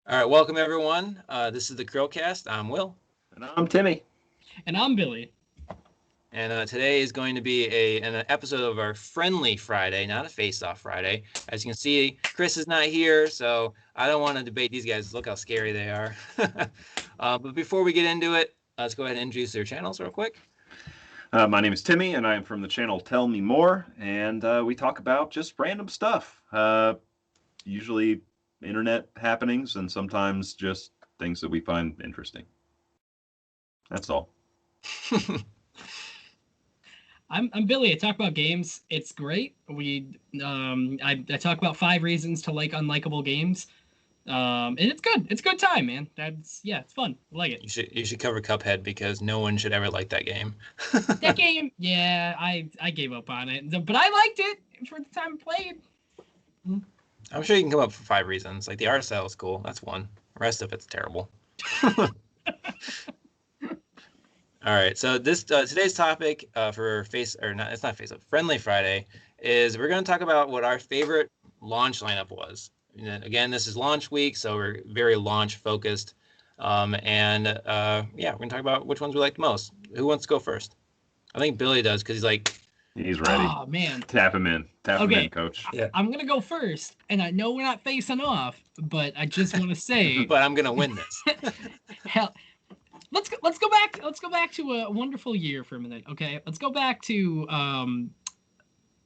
All right, welcome everyone. This is the CHRILLCAST. I'm Will. And I'm Timmy. And I'm Billy. And today is going to be an episode of our Friendly Friday, not a Face-Off Friday. As you can see, Chris is not here, so I don't want to debate these guys. Look how scary they are. But before we get into it, let's go ahead and introduce their channels real quick. My name is Timmy, and I am from the channel Tell Me More, and we talk about just random stuff. Usually internet happenings, and sometimes just things that we find interesting. That's all. I'm Billy. I talk about games. It's great. I talk about 5 reasons to like unlikable games. And it's good. It's a good time, man. It's fun. I like it. You should cover Cuphead because no one should ever like that game. That game, yeah, I gave up on it, but I liked it for the time I played. I'm sure you can come up with 5 reasons. Like the art style is cool. That's one. The rest of it's terrible. All right. So this today's topic for Friendly Friday is we're going to talk about what our favorite launch lineup was. And again, this is launch week, so we're very launch focused. We're going to talk about which ones we liked most. Who wants to go first? I think Billy does because he's ready. Oh man, Tap him in, coach. Yeah. I'm gonna go first, and I know we're not facing off, but I just want to say. But I'm gonna win this. Hell, let's go back to a wonderful year for a minute. Okay, let's go back to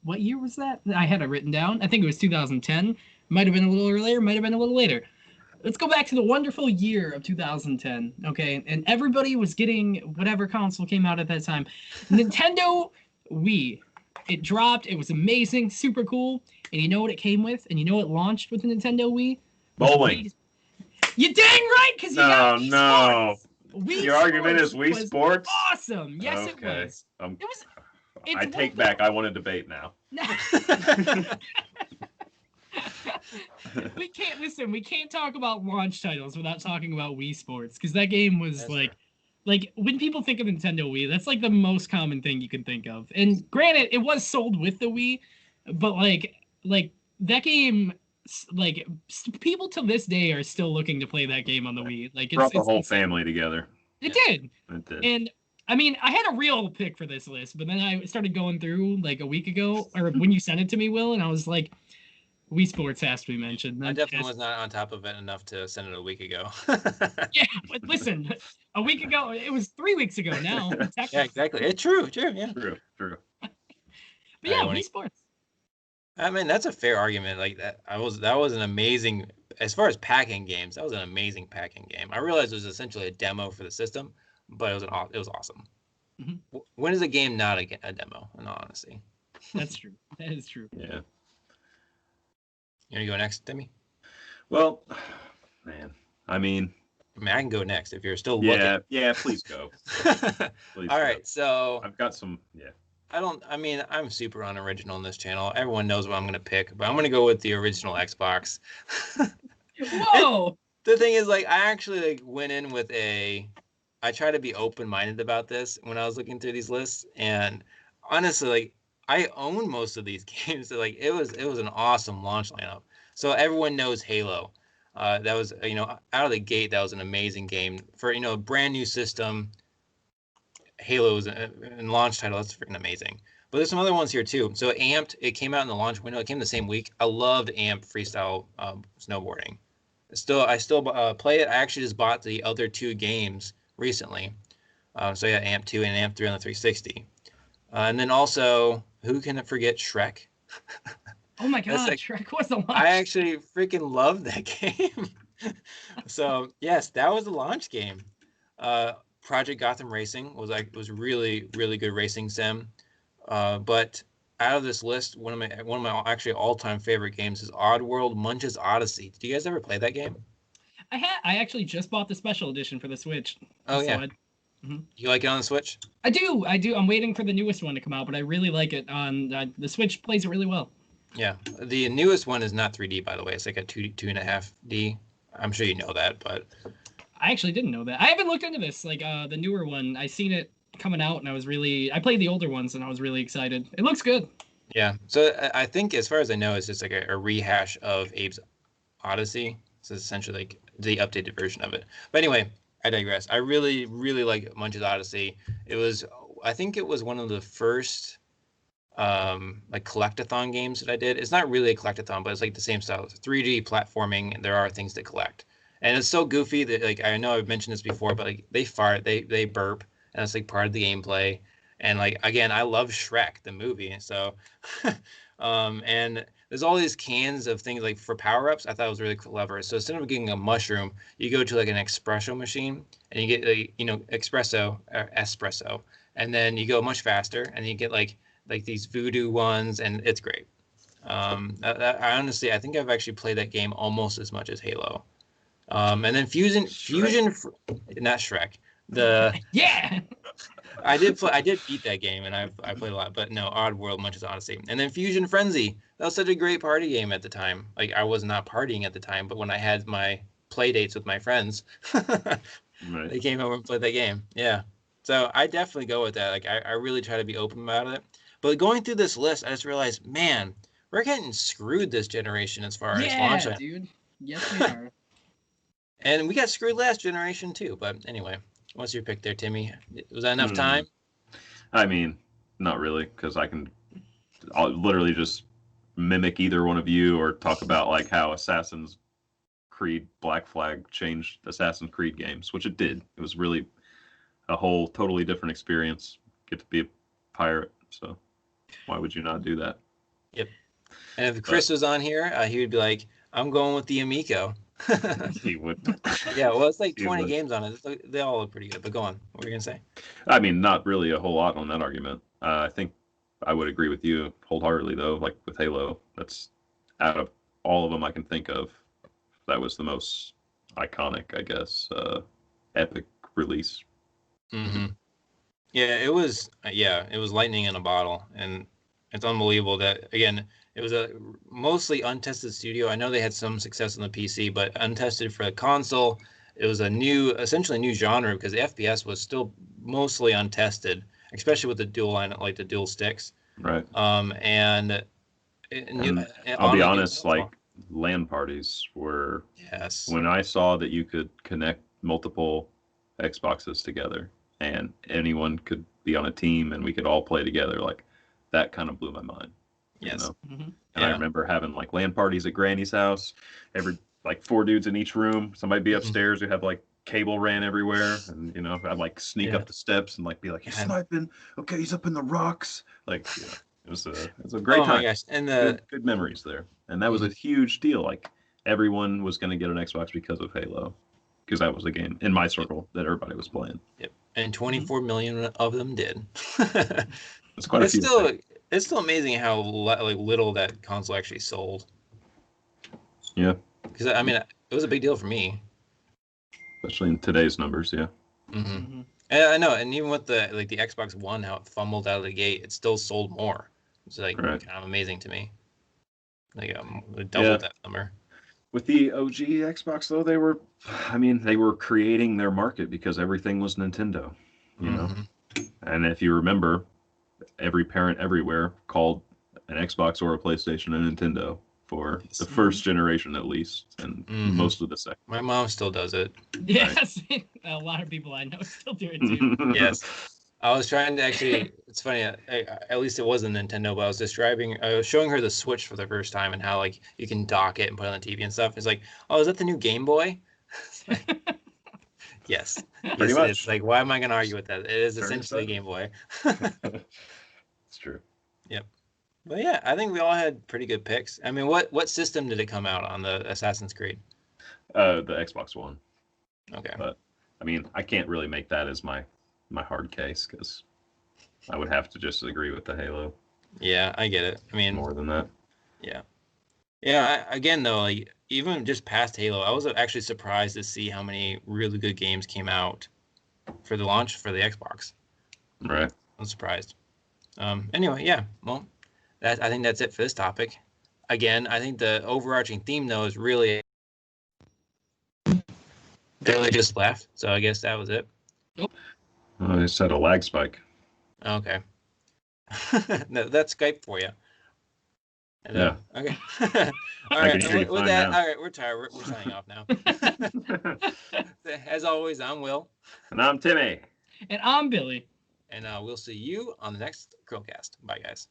what year was that? I had it written down. I think it was 2010. Might have been a little earlier. Might have been a little later. Let's go back to the wonderful year of 2010. Okay, and everybody was getting whatever console came out at that time. Nintendo Wii. It dropped. It was amazing, super cool. And you know what it came with? And you know what launched with the Nintendo Wii? Bowling. You dang right, because you got Wii Sports. Wii Your argument is Wii Sports? Awesome. Yes, okay. It was. I take back. I want to debate now. We can't talk about launch titles without talking about Wii Sports, because that game was like when people think of Nintendo Wii, that's like the most common thing you can think of. And granted, it was sold with the Wii, but like that game, like people to this day are still looking to play that game on the Wii. Like brought the whole family together. It did. And I mean, I had a real pick for this list, but then I started going through like a week ago, or when you sent it to me, Will, and I was like, Wii Sports has to be mentioned. I definitely was not on top of it enough to send it a week ago. Yeah, but listen, a week ago, it was 3 weeks ago now. Yeah, exactly. It's true, yeah. True. But yeah, Wii Sports. I mean, that's a fair argument. Like that was an amazing, as far as packing games, that was an amazing packing game. I realized it was essentially a demo for the system, but it was awesome. Mm-hmm. When is a game not a demo, in all honesty? That's true. That is true. Yeah. You want to go next, Timmy? Well, man, I mean, I can go next if you're still looking. Yeah, please go. Please All right, so I've got some, yeah. I'm super unoriginal in this channel. Everyone knows what I'm going to pick, but I'm going to go with the original Xbox. Whoa! The thing is, like, I actually went in with I try to be open-minded about this when I was looking through these lists, and honestly, like, I own most of these games. So, like, it was an awesome launch lineup. So everyone knows Halo. That was, out of the gate, that was an amazing game for, a brand new system. Halo was in launch title. That's freaking amazing. But there's some other ones here too. So Amped, it came out in the launch window. It came the same week. I loved Amped freestyle snowboarding. I still play it. I actually just bought the other 2 games recently. So yeah, Amped 2 and Amped 3 on the 360. And then also, who can forget Shrek? Oh my God, Shrek was the launch. I actually freaking loved that game. So yes, that was the launch game. Project Gotham Racing was really, really good racing sim. But out of this list, one of my actually all-time favorite games is Oddworld Munch's Odyssey. Did you guys ever play that game? I actually just bought the special edition for the Switch. Oh yeah. You like it on the Switch? I do. I'm waiting for the newest one to come out, but I really like it on the Switch. Plays it really well. Yeah, the newest one is not 3D, by the way. It's like a 2.5D. I'm sure you know that, but I actually didn't know that. I haven't looked into this. Like the newer one, I seen it coming out, and I played the older ones, and I was really excited. It looks good. Yeah. So I think, as far as I know, it's just like a rehash of Abe's Odyssey. So it's essentially like the updated version of it. But anyway, I digress. I really, really like Munch's Odyssey. I think it was one of the first like collectathon games that I did. It's not really a collectathon, but it's like the same style. It's 3D platforming, and there are things to collect. And it's so goofy that like I know I've mentioned this before, but like they fart, they burp, and it's like part of the gameplay. And like again, I love Shrek the movie, and so and there's all these cans of things like for power-ups. I thought it was really clever. So instead of getting a mushroom, you go to like an espresso machine and you get a espresso, and then you go much faster and you get like these voodoo ones, and it's great. I honestly, I think I've actually played that game almost as much as Halo. And then Fusion, not Shrek. Yeah. I did beat that game, and I played a lot, but no, Oddworld, Munch's Odyssey, and then Fusion Frenzy. That was such a great party game at the time. Like I was not partying at the time, but when I had my play dates with my friends, Right. they came over and played that game. Yeah, so I definitely go with that. Like I really try to be open about it. But going through this list, I just realized, man, we're getting screwed this generation as far as launch. Yeah, dude. Yes, we are. And we got screwed last generation too. But anyway, what's your pick there, Timmy? Was that enough time? I mean, not really, because I'll literally just mimic either one of you or talk about like how Assassin's Creed Black Flag changed Assassin's Creed games, which it did. It was really a whole totally different experience. Get to be a pirate, so why would you not do that? Yep. And if Chris was on here, he would be like, I'm going with the Amico. He would. Yeah, well, it's like He 20 would. games on it. They all look pretty good. But go on. What were you going to say? I mean, not really a whole lot on that argument. I think I would agree with you wholeheartedly, though. Like with Halo, that's out of all of them I can think of, that was the most iconic, I guess, epic release. Mm-hmm. Yeah, it was. It was lightning in a bottle, and it's unbelievable that again it was a mostly untested studio. I know they had some success on the PC, but untested for the console. It was essentially new genre because the FPS was still mostly untested, especially with the the dual sticks. Right. And I'll be honest, like LAN parties were. Yes. When I saw that you could connect multiple Xboxes together and anyone could be on a team and we could all play together, like that kind of blew my mind. Yes. You know? Mm-hmm. And I remember having like LAN parties at Granny's house, like 4 dudes in each room. Somebody be upstairs who had like cable ran everywhere, and I'd like sneak up the steps and like be like, he's sniping. Okay, he's up in the rocks. Like, it was a great time. Oh my gosh! And good memories there, and that was a huge deal. Like everyone was going to get an Xbox because of Halo, because that was a game in my circle that everybody was playing. Yep, and 24 million of them did. It's quite a few. It's still amazing how little that console actually sold. Yeah. Because I mean, it was a big deal for me. Especially in today's numbers, yeah. Mm-hmm. Mm-hmm. And I know, and even with the Xbox One, how it fumbled out of the gate, it still sold more. It's like kind of amazing to me. Like doubled that number. With the OG Xbox, though, they were creating their market because everything was Nintendo, you know. And if you remember, every parent everywhere called an Xbox or a PlayStation a Nintendo for the first generation at least, and most of the second. My mom still does it. Yes, a lot of people I know still do it too. Yes. I was trying to actually, it's funny, at least it wasn't Nintendo, but I was showing her the Switch for the first time and how like you can dock it and put it on the TV and stuff. It's like, oh, is that the new Game Boy? Yes. Pretty much. It's like, why am I going to argue with that? It is essentially Game Boy. It's true. Yep. But yeah, I think we all had pretty good picks. I mean, what system did it come out on, the Assassin's Creed? The Xbox One. Okay. But I mean, I can't really make that as my hard case because I would have to just agree with the Halo. Yeah, I get it. I mean, more than that. Yeah. Yeah. Again, though, like even just past Halo, I was actually surprised to see how many really good games came out for the launch for the Xbox. Right. I'm surprised. Anyway, yeah. Well, I think that's it for this topic. Again, I think the overarching theme, though, is really Billy just left, so I guess that was it. I just had a lag spike. Okay. No, that's Skype for you. And, Yeah. Okay. All I right. can hear you With fine that, now. all right, we're tired. We're signing off now. As always, I'm Will. And I'm Timmy. And I'm Billy. And we'll see you on the next CHRILLCAST. Bye, guys.